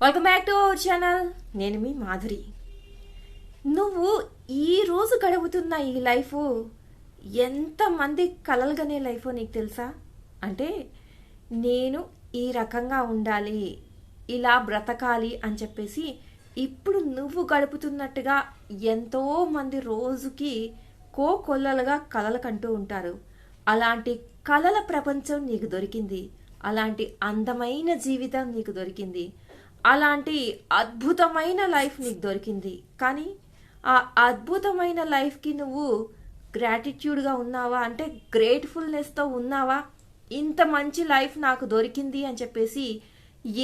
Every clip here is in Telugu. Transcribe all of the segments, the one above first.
Welcome back to our channel. నేను మీ మాధురి. నువ్వు ఈ రోజు గడుపుతున్న ఈ లైఫ్ ఎంతమంది కలలుగనే లైఫ్ నీకు తెలుసా? అంటే నేను ఈ రకంగా ఉండాలి, ఇలా బ్రతకాలి అని చెప్పేసి ఇప్పుడు నువ్వు గడుపుతున్నట్టుగా ఎంతో మంది రోజుకి కోకొల్లలుగా కలలు కంటూ ఉంటారు. అలాంటి కలల ప్రపంచం నీకు దొరికింది. అలాంటి అందమైన జీవితం నీకు దొరికింది. అలాంటి అద్భుతమైన లైఫ్ నీకు దొరికింది. కానీ ఆ అద్భుతమైన లైఫ్కి నువ్వు గ్రాటిట్యూడ్గా ఉన్నావా? అంటే గ్రేట్ఫుల్నెస్తో ఉన్నావా? ఇంత మంచి లైఫ్ నాకు దొరికింది అని చెప్పేసి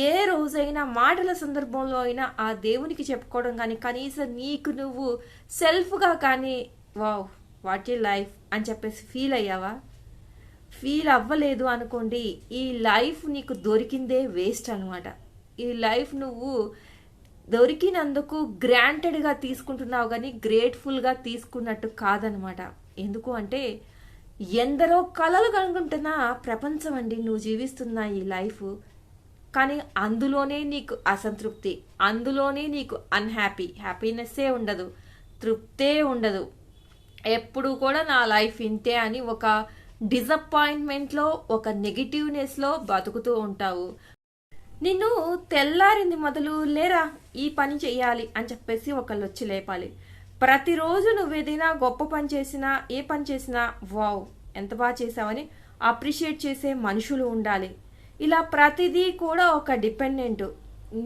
ఏ రోజైనా మాటల సందర్భంలో అయినా ఆ దేవునికి చెప్పుకోవడం కానీ కనీసం నీకు నువ్వు సెల్ఫ్గా కానీ వావ్ వాట్ ఏ లైఫ్ అని చెప్పేసి ఫీల్ అయ్యావా? ఫీల్ అవ్వలేదు అనుకోండి, ఈ లైఫ్ నీకు దొరికిందే వేస్ట్ అనమాట. ఈ లైఫ్ నువ్వు దొరికినందుకు గ్రాంటెడ్గా తీసుకుంటున్నావు కానీ గ్రేట్ఫుల్గా తీసుకున్నట్టు కాదనమాట. ఎందుకు అంటే ఎందరో కలలు కనుకుంటున్న ప్రపంచం అండి నువ్వు జీవిస్తున్న ఈ లైఫ్. కానీ అందులోనే నీకు అసంతృప్తి, అందులోనే నీకు హ్యాపీనెస్సే ఉండదు, తృప్తే ఉండదు. ఎప్పుడు కూడా నా లైఫ్ ఇంతే అని ఒక డిసప్పాయింట్మెంట్లో, ఒక నెగిటివ్నెస్లో బతుకుతూ ఉంటావు. నిన్ను తెల్లారింది మొదలు లేరా ఈ పని చెయ్యాలి అని చెప్పేసి ఒకళ్ళు వచ్చి లేపాలి. ప్రతిరోజు నువ్వేదైనా గొప్ప పని చేసినా, ఏ పని చేసినా వావ్ ఎంత బాగా చేసావని అప్రిషియేట్ చేసే మనుషులు ఉండాలి. ఇలా ప్రతిదీ కూడా ఒక డిపెండెంట్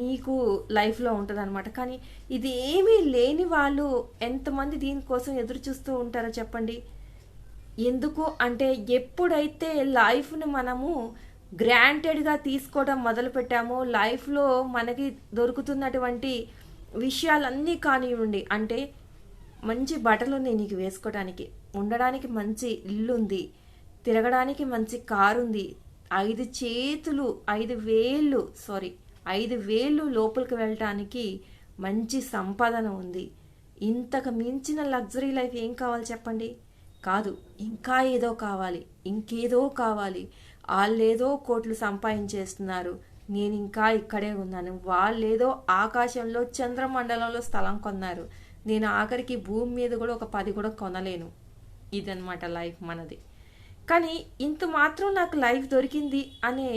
నీకు లైఫ్లో ఉంటుంది అనమాట. కానీ ఇది ఏమీ లేని వాళ్ళు ఎంతమంది దీనికోసం ఎదురు చూస్తూ ఉంటారో చెప్పండి. ఎందుకు అంటే ఎప్పుడైతే లైఫ్ను మనము గ్రాంటెడ్గా తీసుకోవడం మొదలుపెట్టామో, లైఫ్లో మనకి దొరుకుతున్నటువంటి విషయాలన్నీ కానివ్వండి, అంటే మంచి బట్టలు ఉన్నాయి నీకు వేసుకోవడానికి, ఉండడానికి మంచి ఇల్లు ఉంది, తిరగడానికి మంచి కారు ఉంది, 5 వేళ్ళు లోపలికి వెళ్ళటానికి మంచి సంపాదన ఉంది. ఇంతకు మించిన లగ్జరీ లైఫ్ ఏం కావాలి చెప్పండి? కాదు, ఇంకా ఏదో కావాలి, ఇంకేదో కావాలి. వాళ్ళేదో కోట్లు సంపాదించేస్తున్నారు, నేను ఇంకా ఇక్కడే ఉన్నాను. వాళ్ళేదో ఆకాశంలో చంద్రమండలంలో స్థలం కొన్నారు, నేను ఆఖరికి భూమి మీద కూడా ఒక 10 కూడా కొనలేను. ఇదనమాట లైఫ్ మనది. కానీ ఇంత మాత్రం నాకు లైఫ్ దొరికింది అనే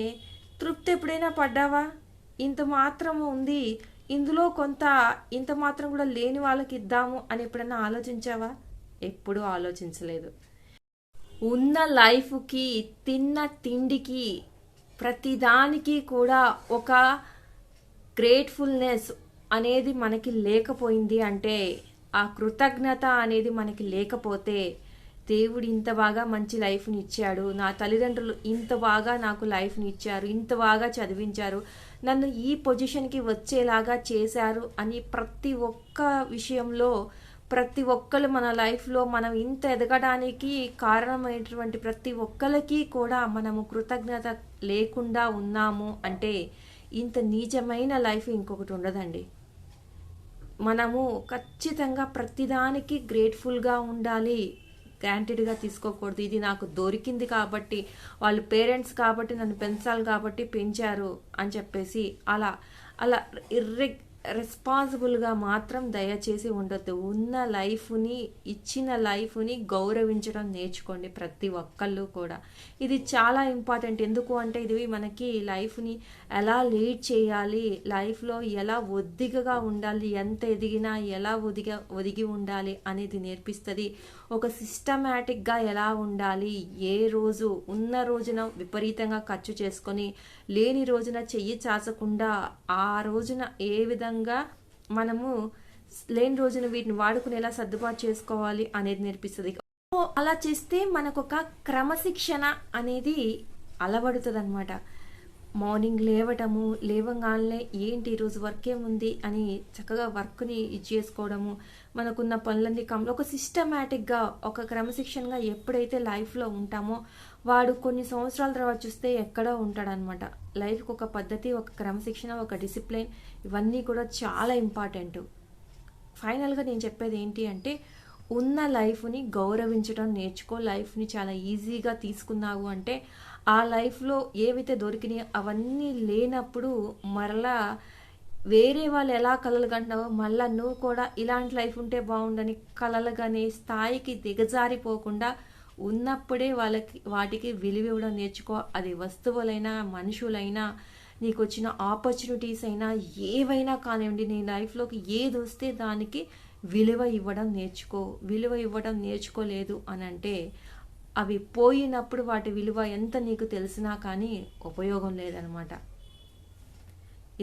తృప్తి ఎప్పుడైనా పడ్డావా? ఇంత మాత్రం ఉంది, ఇందులో కొంత ఇంత మాత్రం కూడా లేని వాళ్ళకి ఇద్దాము అని ఎప్పుడైనా ఆలోచించావా? ఎప్పుడూ ఆలోచించలేదు. ఉన్న లైఫ్కి, తిన్న తిండికి, ప్రతిదానికి కూడా ఒక గ్రేట్ఫుల్నెస్ అనేది మనకి లేకపోయింది అంటే, ఆ కృతజ్ఞత అనేది మనకి లేకపోతే, దేవుడు ఇంత బాగా మంచి లైఫ్ని ఇచ్చాడు, నా తల్లిదండ్రులు ఇంత బాగా నాకు లైఫ్ని ఇచ్చారు, ఇంత బాగా చదివించారు, నన్ను ఈ పొజిషన్కి వచ్చేలాగా చేశారు అని ప్రతి ఒక్క విషయంలో ప్రతి ఒక్కరు మన లైఫ్లో మనం ఇంత ఎదగడానికి కారణమైనటువంటి ప్రతి ఒక్కరికి కూడా మనము కృతజ్ఞత లేకుండా ఉన్నాము అంటే ఇంత నీచమైన లైఫ్ ఇంకొకటి ఉండదండి. మనము ఖచ్చితంగా ప్రతిదానికి గ్రేట్ఫుల్గా ఉండాలి, గ్రాంటెడ్గా తీసుకోకూడదు. ఇది నాకు దొరికింది కాబట్టి, వాళ్ళు పేరెంట్స్ కాబట్టి నన్ను పెంచాలి కాబట్టి పెంచారు అని చెప్పేసి అలా అలా రెస్పాన్సిబుల్గా మాత్రం దయచేసి ఉండొద్దు. ఉన్న లైఫ్ని, ఇచ్చిన లైఫ్ని గౌరవించడం నేర్చుకోండి ప్రతి ఒక్కళ్ళు కూడా. ఇది చాలా ఇంపార్టెంట్. ఎందుకు అంటే ఇది మనకి లైఫ్ని ఎలా లీడ్ చేయాలి, లైఫ్లో ఎలా ఒద్దికగా ఉండాలి, ఎంత ఎదిగినా ఎలా ఒదిగి ఉండాలి అనేది నేర్పిస్తుంది. ఒక సిస్టమేటిక్గా ఎలా ఉండాలి, ఏ రోజు ఉన్న రోజున విపరీతంగా ఖర్చు చేసుకొని లేని రోజున చెయ్యి చాచకుండా ఆ రోజున ఏ విధంగా మనము లేని రోజున వీటిని వాడుకుని ఎలా సర్దుబాటు చేసుకోవాలి అనేది నేర్పిస్తుంది. అలా చేస్తే మనకు ఒక క్రమశిక్షణ అనేది అలవడుతుంది అనమాట. మార్నింగ్ లేవగానే ఏంటి ఈరోజు వర్క్ ఏముంది అని చక్కగా వర్క్ని చేసుకోవడము, మనకున్న పనులన్నీ ఒక సిస్టమేటిక్గా, ఒక క్రమశిక్షణగా ఎప్పుడైతే లైఫ్లో ఉంటామో వాడు కొన్ని సంవత్సరాల తర్వాత చూస్తే ఎక్కడో ఉంటాడనమాట. లైఫ్కి ఒక పద్ధతి, ఒక క్రమశిక్షణ, ఒక డిసిప్లిన్, ఇవన్నీ కూడా చాలా ఇంపార్టెంట్. ఫైనల్గా నేను చెప్పేది ఏంటి అంటే ఉన్న లైఫ్ని గౌరవించడం నేర్చుకో. లైఫ్ని చాలా ఈజీగా తీసుకున్నావు అంటే ఆ లైఫ్లో ఏవైతే దొరికినాయో అవన్నీ లేనప్పుడు మరలా వేరే వాళ్ళు ఎలా కలలు కంటున్నావో మళ్ళీ నువ్వు కూడా ఇలాంటి లైఫ్ ఉంటే బాగుండని కలలుగానే స్థాయికి దిగజారిపోకుండా ఉన్నప్పుడే వాటికి విలువ ఇవ్వడం నేర్చుకో. అది వస్తువులైనా మనుషులైనా నీకు వచ్చిన ఆపర్చునిటీస్ అయినా ఏవైనా కానివ్వండి, నీ లైఫ్లోకి ఏది వస్తే దానికి విలువ ఇవ్వడం నేర్చుకో. విలువ ఇవ్వడం నేర్చుకోలేదు అని అంటే అవి పోయినప్పుడు వాటి విలువ ఎంత నీకు తెలిసినా కానీ ఉపయోగం లేదనమాట.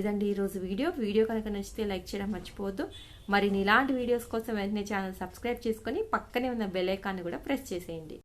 ఇదండి ఈరోజు వీడియో కనుక నచ్చితే లైక్ చేయడం మర్చిపోవద్దు. మరి ఇలాంటి వీడియోస్ కోసం వెంటనే ఛానల్ సబ్స్క్రైబ్ చేసుకొని పక్కనే ఉన్న బెల్ ఐకాన్ని కూడా ప్రెస్ చేసేయండి.